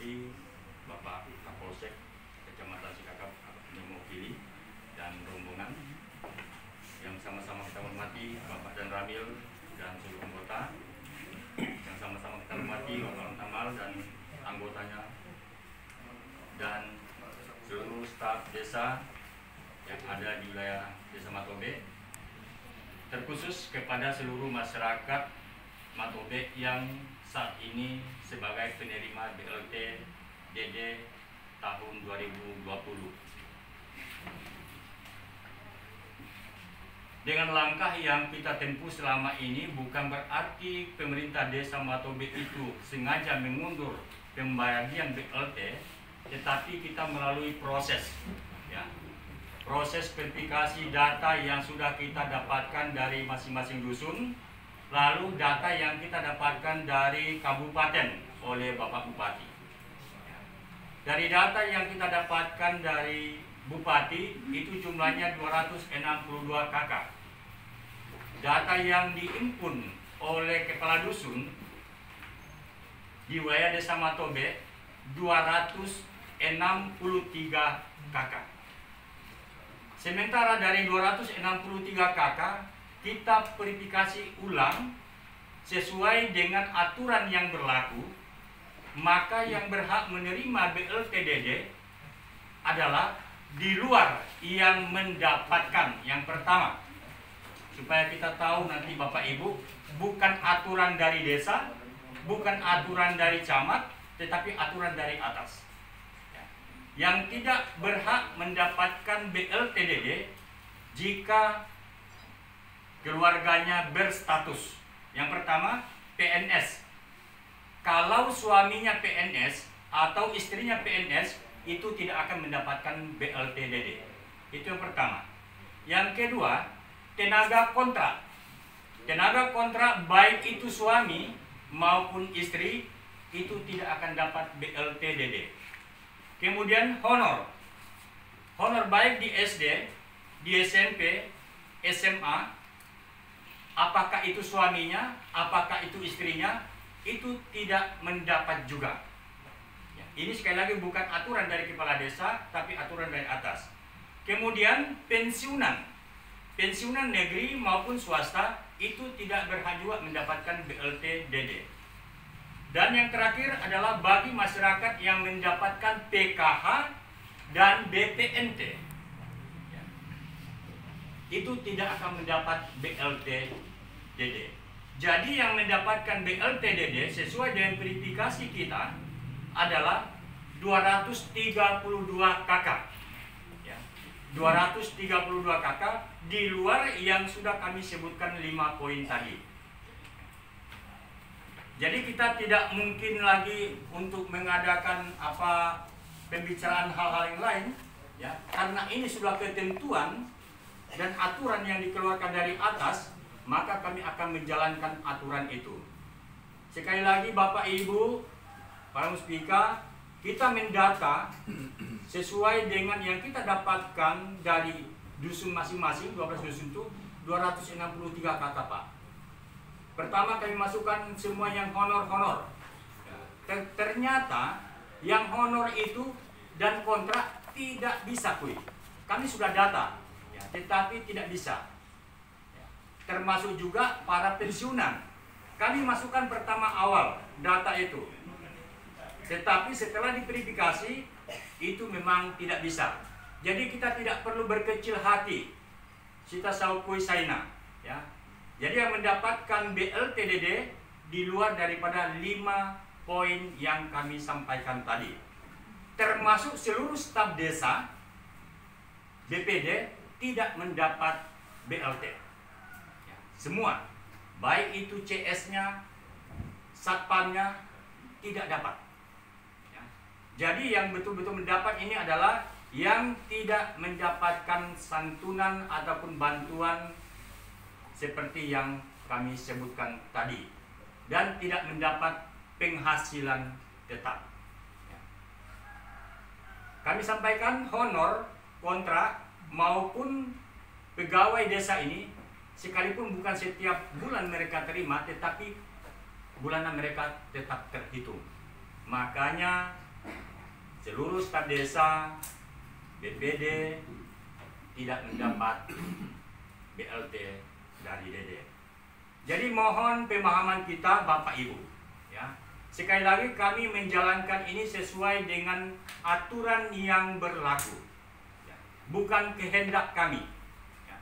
hormati Bapak Kapolsek Kecamatan Sikakap mewakili dan rombongan, yang sama-sama kita hormati Bapak Dan Ramil dan seluruh anggota, yang sama-sama kita hormati Bapak Tamal dan anggotanya, dan seluruh staf desa yang ada di wilayah Desa Matobe, terkhusus kepada seluruh masyarakat Matobe yang saat ini sebagai penerima BLT DD tahun 2020. Dengan langkah yang kita tempuh selama ini bukan berarti pemerintah Desa Matobe itu sengaja mengundur pembagian BLT, tetapi kita melalui proses, ya, proses verifikasi data yang sudah kita dapatkan dari masing-masing dusun, lalu data yang kita dapatkan dari kabupaten oleh Bapak Bupati. Dari data yang kita dapatkan dari Bupati itu jumlahnya 262 KK. Data yang diimpun oleh kepala dusun di wilayah Desa Matobe 263 KK. Sementara dari 263 KK kita verifikasi ulang sesuai dengan aturan yang berlaku, maka yang berhak menerima BLTDD adalah di luar yang mendapatkan. Yang pertama, supaya kita tahu nanti Bapak Ibu, bukan aturan dari desa, bukan aturan dari camat, tetapi aturan dari atas. Yang tidak berhak mendapatkan BLTDD jika keluarganya berstatus. Yang pertama, PNS. Kalau suaminya PNS atau istrinya PNS, itu tidak akan mendapatkan BLTDD. Itu yang pertama. Yang kedua, tenaga kontrak. Tenaga kontrak baik itu suami maupun istri itu tidak akan dapat BLTDD. Kemudian honor. Honor baik di SD, di SMP, SMA, apakah itu suaminya, apakah itu istrinya, itu tidak mendapat juga. Ya, ini sekali lagi bukan aturan dari kepala desa, tapi aturan dari atas. Kemudian pensiunan. Pensiunan negeri maupun swasta itu tidak berhak juga mendapatkan BLTDD. Dan yang terakhir adalah bagi masyarakat yang mendapatkan PKH dan BPNT, ya, itu tidak akan mendapat BLTDD. Jadi yang mendapatkan BLTDD sesuai dengan verifikasi kita adalah 232 KK, ya, 232 KK di luar yang sudah kami sebutkan 5 poin tadi. Jadi kita tidak mungkin lagi untuk mengadakan pembicaraan hal-hal yang lain, ya, karena ini sudah ketentuan dan aturan yang dikeluarkan dari atas, maka kami akan menjalankan aturan itu. Sekali lagi Bapak Ibu, para muspika, kita mendata sesuai dengan yang kita dapatkan dari dusun masing-masing, 12 dusun itu 263 KK, Pak. Pertama kami masukkan semua yang honor-honor. Ternyata yang honor itu dan kontrak tidak bisa, kuy. Kami sudah data, ya, tetapi tidak bisa. Ya. Termasuk juga para pensiunan. Kami masukkan pertama awal data itu. Tetapi setelah diverifikasi itu memang tidak bisa. Jadi kita tidak perlu berkecil hati. Kita saukui saina, ya. Jadi yang mendapatkan BLTDD di luar daripada 5 poin yang kami sampaikan tadi. Termasuk seluruh staf desa, BPD tidak mendapat BLT. Ya, semua, baik itu CS-nya, satpamnya, tidak dapat. Ya. Jadi yang betul-betul mendapat ini adalah yang tidak mendapatkan santunan ataupun bantuan seperti yang kami sebutkan tadi, dan tidak mendapat penghasilan tetap. Ya. Kami sampaikan honor, kontrak maupun pegawai desa ini, sekalipun bukan setiap bulan mereka terima, tetapi bulanan mereka tetap terhitung. Makanya seluruh staf desa, BPD tidak mendapat BLT dari DD. Jadi mohon pemahaman kita Bapak Ibu, ya. Sekali lagi kami menjalankan ini sesuai dengan aturan yang berlaku, ya. Bukan kehendak kami, ya.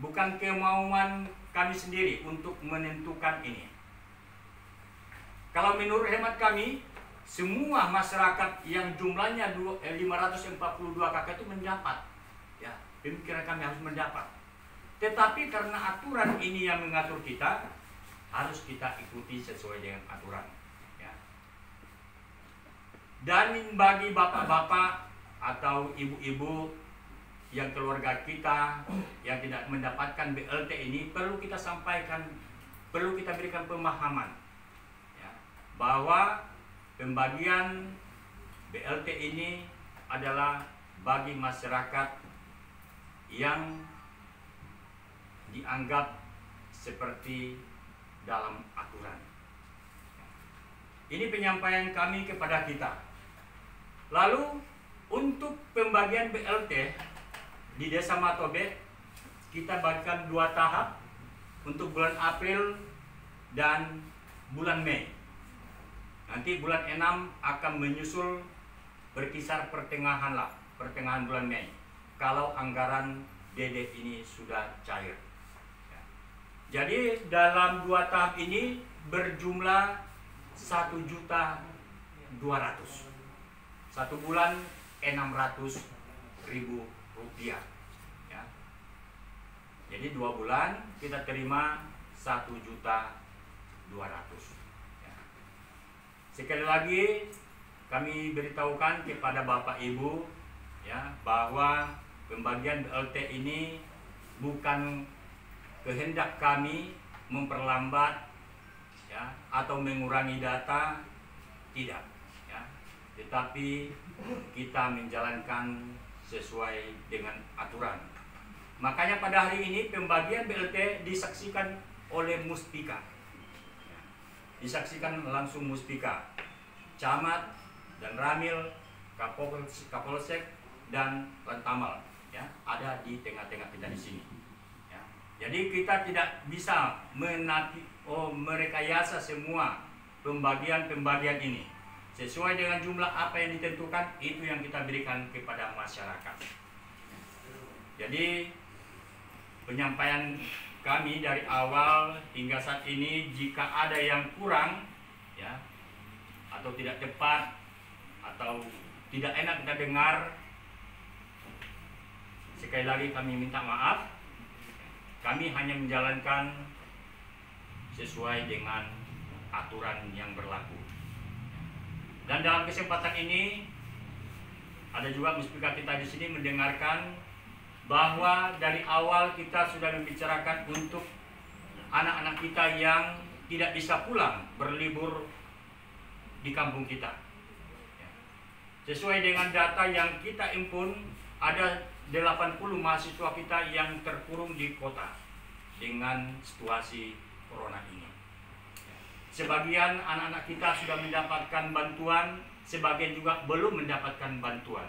Bukan kemauan kami sendiri untuk menentukan ini. Kalau menurut hemat kami, semua masyarakat yang jumlahnya 542 kakak itu mendapat, ya. Pemikiran kami harus mendapat. Tetapi karena aturan ini yang mengatur kita, harus kita ikuti sesuai dengan aturan, ya. Dan bagi bapak-bapak atau ibu-ibu yang keluarga kita yang tidak mendapatkan BLT ini, perlu kita sampaikan, perlu kita berikan pemahaman, ya, bahwa pembagian BLT ini adalah bagi masyarakat yang dianggap seperti dalam aturan. Ini penyampaian kami kepada kita. Lalu untuk pembagian BLT di Desa Matobe, kita bagikan 2 tahap untuk bulan April dan bulan Mei. Nanti bulan 6 akan menyusul berkisar pertengahan bulan Mei, kalau anggaran DD ini sudah cair. Jadi dalam 2 tahap ini berjumlah 1.200.000. 1 bulan 600.000 rupiah, ya. Jadi 2 bulan kita terima 1.200.000, ya. Sekali lagi kami beritahukan kepada Bapak Ibu, ya, bahwa pembagian BLT ini bukan kehendak kami memperlambat, ya, atau mengurangi data, tidak, ya. Tetapi kita menjalankan sesuai dengan aturan. Makanya pada hari ini pembagian BLT disaksikan oleh Muspika, ya. Disaksikan langsung Muspika, Camat dan Ramil, Kapolsek dan Lantamal, ya, ada di tengah-tengah kita di sini. Jadi kita tidak bisa merekayasa semua pembagian ini. Sesuai dengan jumlah apa yang ditentukan, itu yang kita berikan kepada masyarakat. Jadi penyampaian kami dari awal hingga saat ini, jika ada yang kurang, ya, atau tidak tepat, atau tidak enak kita dengar, sekali lagi kami minta maaf. Kami hanya menjalankan sesuai dengan aturan yang berlaku. Dan dalam kesempatan ini ada juga Muspika kita di sini mendengarkan bahwa dari awal kita sudah membicarakan untuk anak-anak kita yang tidak bisa pulang berlibur di kampung kita. Sesuai dengan data yang kita impun, ada 80 mahasiswa kita yang terkurung di kota dengan situasi corona ini. Sebagian anak-anak kita sudah mendapatkan bantuan, sebagian juga belum mendapatkan bantuan.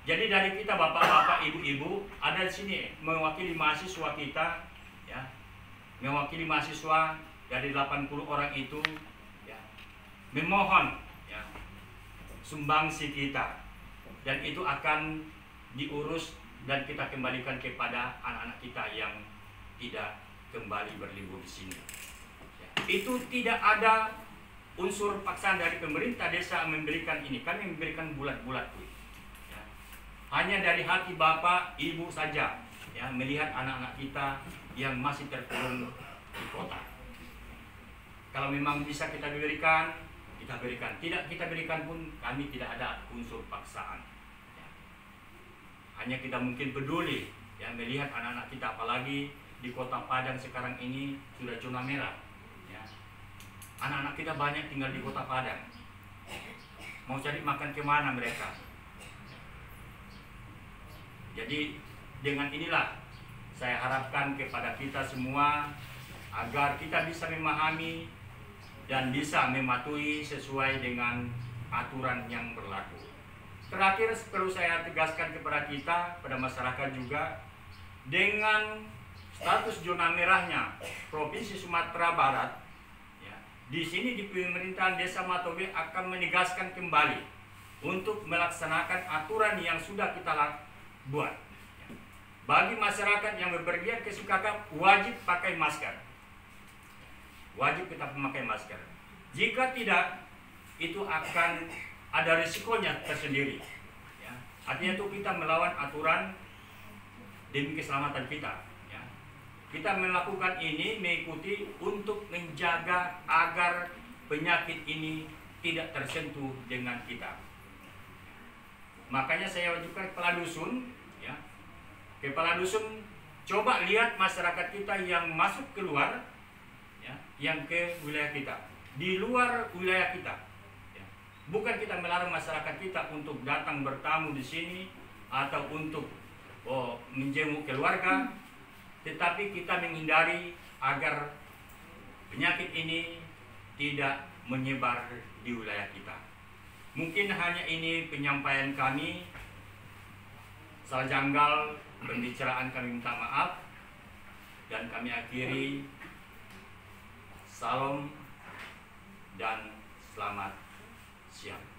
Jadi dari kita bapak-bapak, ibu-ibu, ada di sini mewakili mahasiswa kita, ya, mewakili mahasiswa dari 80 orang itu, ya, memohon, ya, sumbangsi kita, dan itu akan diurus dan kita kembalikan kepada anak-anak kita yang tidak kembali berlibur di sini. Ya. Itu tidak ada unsur paksaan dari pemerintah desa memberikan ini. Kami memberikan bulat-bulat, ya. Hanya dari hati bapak, ibu saja, ya, melihat anak-anak kita yang masih terkurung di kota. Kalau memang bisa kita berikan, kita berikan. Tidak kita berikan pun, kami tidak ada unsur paksaan. Hanya kita mungkin peduli, ya, melihat anak-anak kita, apalagi di Kota Padang sekarang ini sudah zona merah, ya. Anak-anak kita banyak tinggal di Kota Padang. Mau cari makan kemana mereka? Jadi dengan inilah saya harapkan kepada kita semua agar kita bisa memahami dan bisa mematuhi sesuai dengan aturan yang berlaku. Terakhir perlu saya tegaskan kepada kita, pada masyarakat juga, dengan status zona merahnya Provinsi Sumatera Barat, ya, di sini di pemerintahan Desa Matobe akan menegaskan kembali untuk melaksanakan aturan yang sudah kita buat. Bagi masyarakat yang bepergian ke Sukakak wajib pakai masker. Wajib kita memakai masker. Jika tidak, itu akan ada risikonya tersendiri. Ya. Artinya itu kita melawan aturan demi keselamatan kita. Ya. Kita melakukan ini mengikuti untuk menjaga agar penyakit ini tidak tersentuh dengan kita. Makanya saya wajibkan kepala dusun, ya, kepala dusun coba lihat masyarakat kita yang masuk keluar, ya, yang ke wilayah kita, di luar wilayah kita. Bukan kita melarang masyarakat kita untuk datang bertamu di sini atau untuk menjenguk keluarga, tetapi kita menghindari agar penyakit ini tidak menyebar di wilayah kita. Mungkin hanya ini penyampaian kami. Salah janggal pembicaraan kami minta maaf, dan kami akhiri. Salam dan selamat siang.